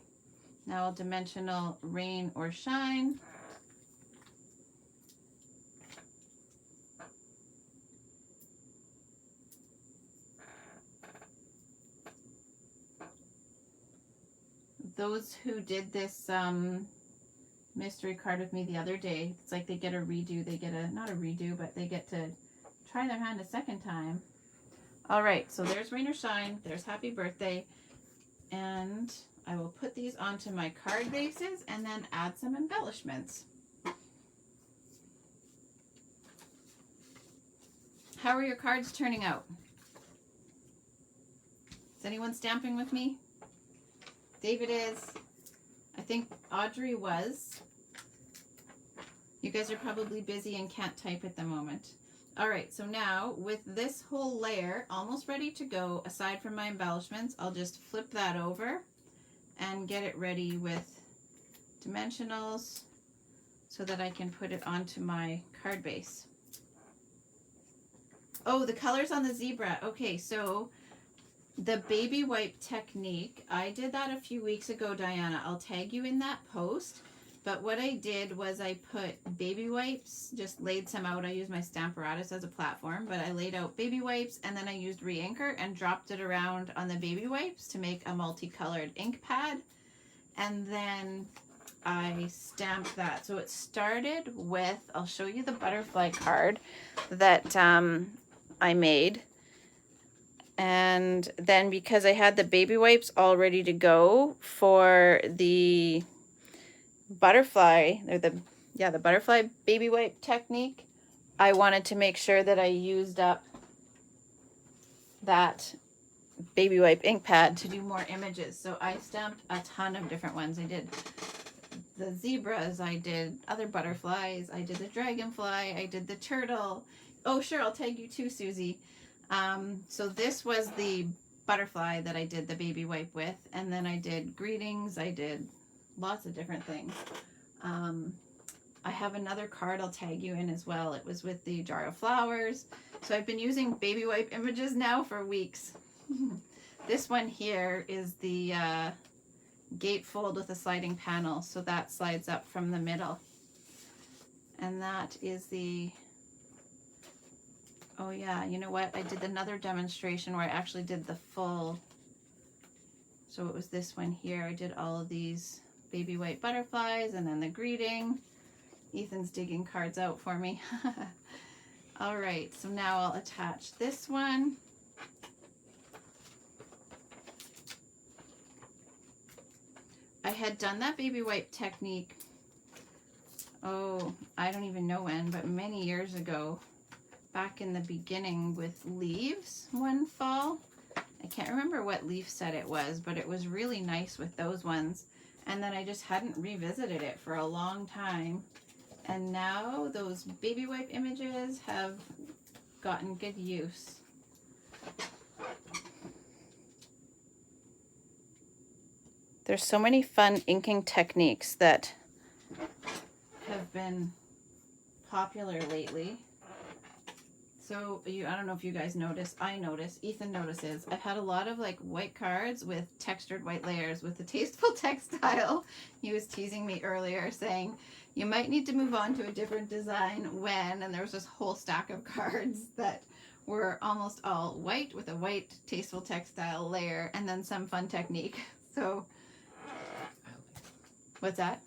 Now I'll dimensional rain or shine. Those who did this mystery card with me the other day, it's like they get a redo. They get not a redo, but they get to try their hand a second time. All right, so there's rain or shine. There's happy birthday. And I will put these onto my card bases and then add some embellishments. How are your cards turning out? Is anyone stamping with me? David is. I think Audrey was. You guys are probably busy and can't type at the moment. All right, so now with this whole layer almost ready to go, aside from my embellishments, I'll just flip that over and get it ready with dimensionals so that I can put it onto my card base. Oh, the colors on the zebra. Okay, so the baby wipe technique, I did that a few weeks ago, Diana. I'll tag you in that post. But what I did was I put baby wipes, just laid some out. I used my Stamparatus as a platform, but I laid out baby wipes and then I used re-inker and dropped it around on the baby wipes to make a multicolored ink pad. And then I stamped that. So it started with, I'll show you the butterfly card that I made. And then because I had the baby wipes all ready to go for the butterfly, or the butterfly baby wipe technique, I wanted to make sure that I used up that baby wipe ink pad to do more images. So I stamped a ton of different ones. I did the zebras, I did other butterflies, I did the dragonfly, I did the turtle. Oh sure, I'll tag you too, Susie. So this was the butterfly that I did the baby wipe with, and then I did greetings, I did lots of different things. I have another card I'll tag you in as well. It was with the jar of flowers. So I've been using baby wipe images now for weeks. This one here is the gatefold with a sliding panel, so that slides up from the middle. And that is the, oh yeah, you know what? I did another demonstration where I actually did the full, so it was this one here. I did all of these baby white butterflies and then the greeting. Ethan's digging cards out for me. All right, so now I'll attach this one. I had done that baby wipe technique, oh, I don't even know when, but many years ago, back in the beginning with leaves one fall. I can't remember what leaf set it was, but it was really nice with those ones. And then I just hadn't revisited it for a long time. And now those baby wipe images have gotten good use. There's so many fun inking techniques that have been popular lately. So I don't know if you guys notice, I notice, Ethan notices, I've had a lot of like white cards with textured white layers with the Tasteful Textile. He was teasing me earlier saying, you might need to move on to a different design when, and there was this whole stack of cards that were almost all white with a white Tasteful Textile layer and then some fun technique. So, what's that?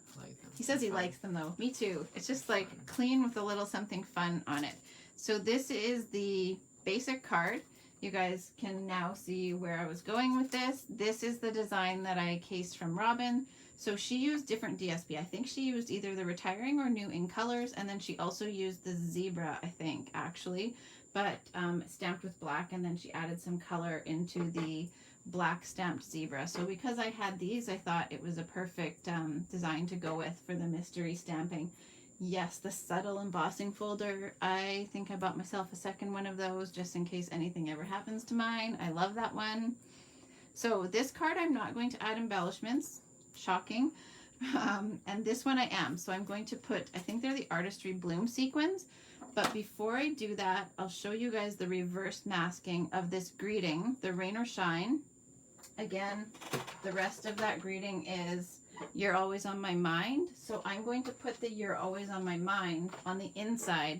He says he likes them though. Me too. It's just like clean with a little something fun on it. So this is the basic card. You guys can now see where I was going with this. This is the design that I cased from Robin. So she used different DSP. I think she used either the Retiring or New in colors, and then she also used the Zebra, I think, actually, but stamped with black, and then she added some color into the black stamped Zebra. So because I had these, I thought it was a perfect design to go with for the mystery stamping. Yes, the subtle embossing folder. I think I bought myself a second one of those just in case anything ever happens to mine. I love that one. So this card I'm not going to add embellishments. Shocking. And this one I am. So I'm going to put, I think they're the Artistry Bloom sequins. But before I do that, I'll show you guys the reverse masking of this greeting, the Rain or Shine. Again, the rest of that greeting is You're Always on My Mind. So I'm going to put the You're Always on My Mind on the inside,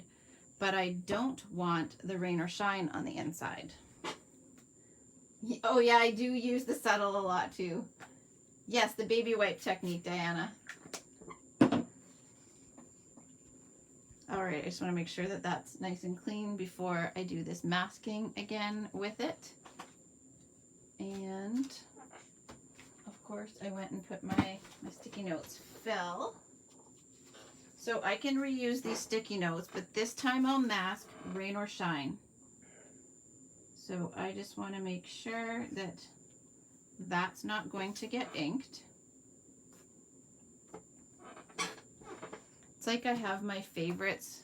but I don't want the Rain or Shine on the inside. Oh yeah, I do use the subtle a lot too. Yes, the baby wipe technique, Diana. All right, I just want to make sure that that's nice and clean before I do this masking again with it. And of course, I went and put my sticky notes fell. So I can reuse these sticky notes, but this time I'll mask Rain or Shine. So I just want to make sure that that's not going to get inked. It's like I have my favorites.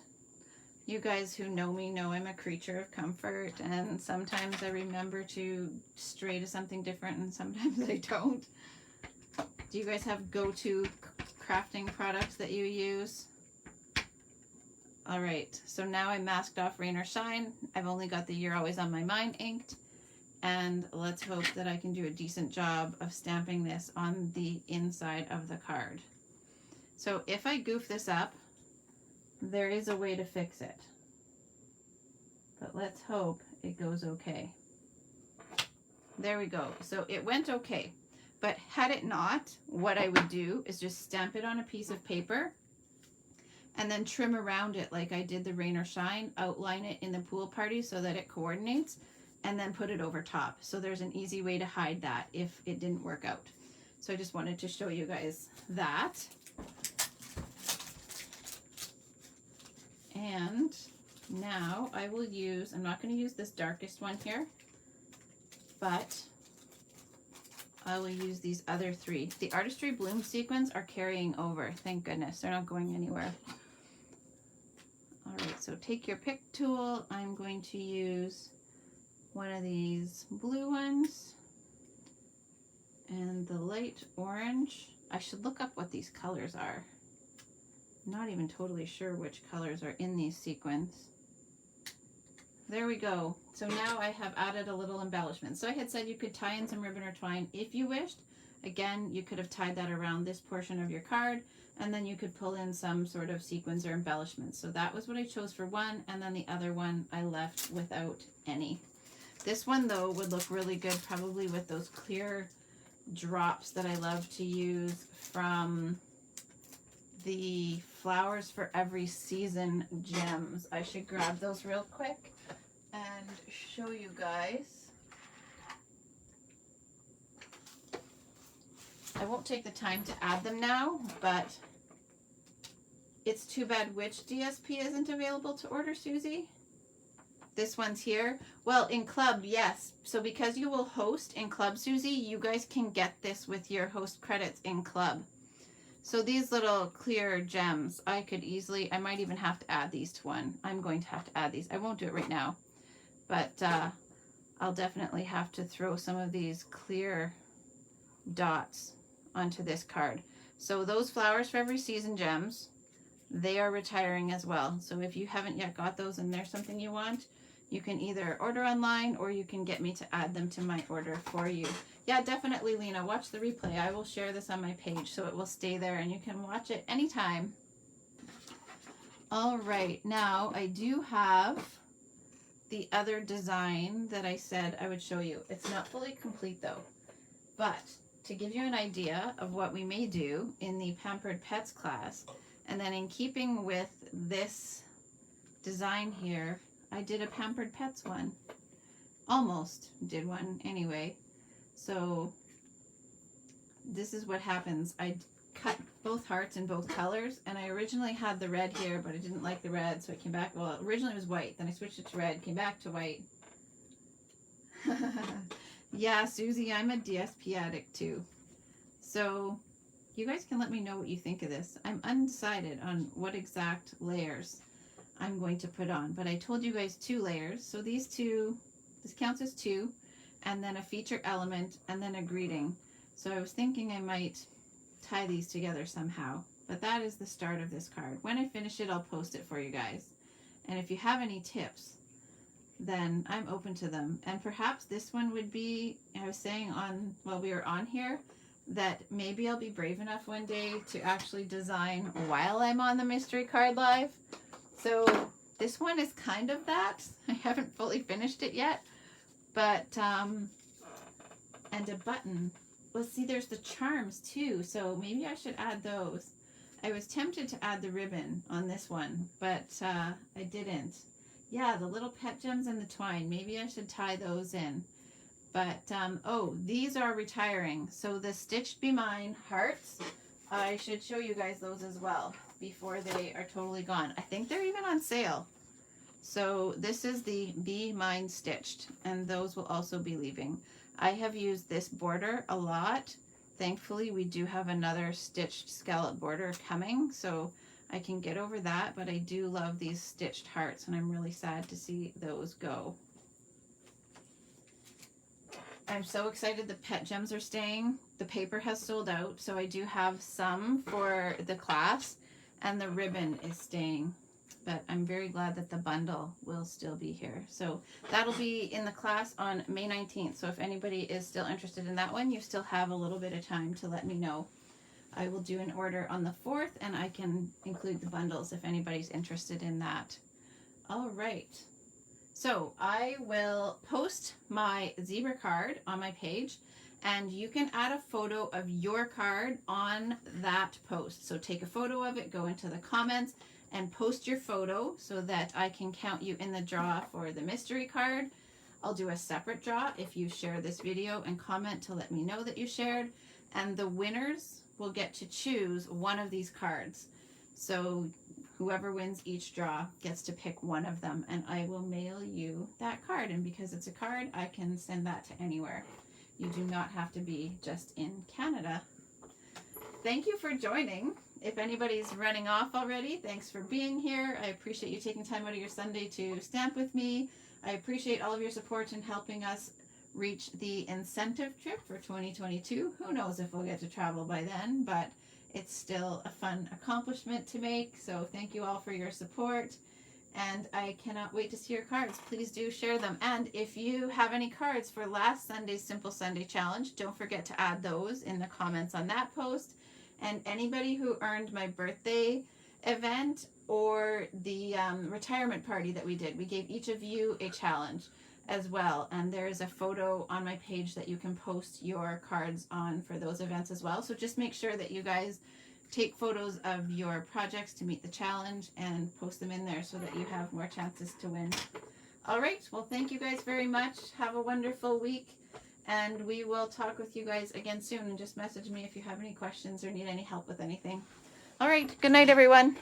You guys who know me know I'm a creature of comfort, and sometimes I remember to stray to something different and sometimes I don't. Do you guys have go-to crafting products that you use? All right, so now I masked off Rain or Shine. I've only got the You're Always on My Mind inked, and let's hope that I can do a decent job of stamping this on the inside of the card. So if I goof this up, there is a way to fix it. But let's hope it goes okay. There we go. So it went okay. But had it not, what I would do is just stamp it on a piece of paper and then trim around it like I did the Rain or Shine, outline it in the pool party so that it coordinates, and then put it over top. So there's an easy way to hide that if it didn't work out. So I just wanted to show you guys that. And now I will use, I'm not going to use this darkest one here, but I will use these other three. The Artistry Bloom sequins are carrying over. Thank goodness. They're not going anywhere. All right, so take your pick tool. I'm going to use one of these blue ones and the light orange. I should look up what these colors are. I'm not even totally sure which colors are in these sequins. There we go. So now I have added a little embellishment. So I had said you could tie in some ribbon or twine if you wished. Again, you could have tied that around this portion of your card, and then you could pull in some sort of sequins or embellishments. So that was what I chose for one, and then the other one I left without any. This one though would look really good probably with those clear drops that I love to use from the Flowers for Every Season gems. I should grab those real quick and show you guys. I won't take the time to add them now, but it's too bad which DSP isn't available to order, Susie. This one's here. Well, in Club, yes. So because you will host in Club, Susie, you guys can get this with your host credits in Club. So these little clear gems, I could easily, I might even have to add these to one. I'm going to have to add these. I won't do it right now. But I'll definitely have to throw some of these clear dots onto this card. So those Flowers for Every Season gems, they are retiring as well. So if you haven't yet got those and there's something you want, you can either order online or you can get me to add them to my order for you. Yeah, definitely, Lena. Watch the replay. I will share this on my page so it will stay there and you can watch it anytime. All right, now I do have the other design that I said I would show you. It's not fully complete though, but to give you an idea of what we may do in the Pampered Pets class, and then in keeping with this design here, I did a Pampered Pets one. Almost did one anyway. So this is what happens. I cut both hearts in both colors, and I originally had the red here, but I didn't like the red, so it came back. Well, originally it was white, then I switched it to red, came back to white. Yeah, Susie, I'm a DSP addict too. So you guys can let me know what you think of this. I'm undecided on what exact layers I'm going to put on, but I told you guys 2 layers. So these 2, this counts as 2, and then a feature element, and then a greeting. So I was thinking I might tie these together somehow, but that is the start of this card. When I finish it, I'll post it for you guys. And if you have any tips, then I'm open to them. And perhaps this one would be, I was saying on, while we were on here, that maybe I'll be brave enough one day to actually design while I'm on the mystery card live. So this one is kind of that. I haven't fully finished it yet, but, and a button. Well, see, there's the charms too, so maybe I should add those. I was tempted to add the ribbon on this one, but I didn't. Yeah, the little pet gems and the twine. Maybe I should tie those in. But, oh, these are retiring. So the Stitched Be Mine hearts, I should show you guys those as well before they are totally gone. I think they're even on sale. So this is the Be Mine Stitched, and those will also be leaving. I have used this border a lot. Thankfully, we do have another stitched scallop border coming, so I can get over that, but I do love these stitched hearts, and I'm really sad to see those go. I'm so excited the pet gems are staying. The paper has sold out, so I do have some for the class, and the ribbon is staying. But I'm very glad that the bundle will still be here. So that'll be in the class on May 19th. So if anybody is still interested in that one, you still have a little bit of time to let me know. I will do an order on the 4th, and I can include the bundles if anybody's interested in that. All right. So I will post my zebra card on my page, and you can add a photo of your card on that post. So take a photo of it, go into the comments, and post your photo so that I can count you in the draw for the mystery card. I'll do a separate draw if you share this video and comment to let me know that you shared. And the winners will get to choose one of these cards. So whoever wins each draw gets to pick one of them, and I will mail you that card. And because it's a card, I can send that to anywhere. You do not have to be just in Canada. Thank you for joining. If anybody's running off already, thanks for being here. I appreciate you taking time out of your Sunday to stamp with me. I appreciate all of your support in helping us reach the incentive trip for 2022. Who knows if we'll get to travel by then, but it's still a fun accomplishment to make. So thank you all for your support, and I cannot wait to see your cards. Please do share them. And if you have any cards for last Sunday's Simple Sunday Challenge, don't forget to add those in the comments on that post. And anybody who earned my birthday event or the retirement party that we did, we gave each of you a challenge as well. And there's a photo on my page that you can post your cards on for those events as well. So just make sure that you guys take photos of your projects to meet the challenge and post them in there so that you have more chances to win. All right. Well, thank you guys very much. Have a wonderful week. And we will talk with you guys again soon. And just message me if you have any questions or need any help with anything. All right. Good night, everyone.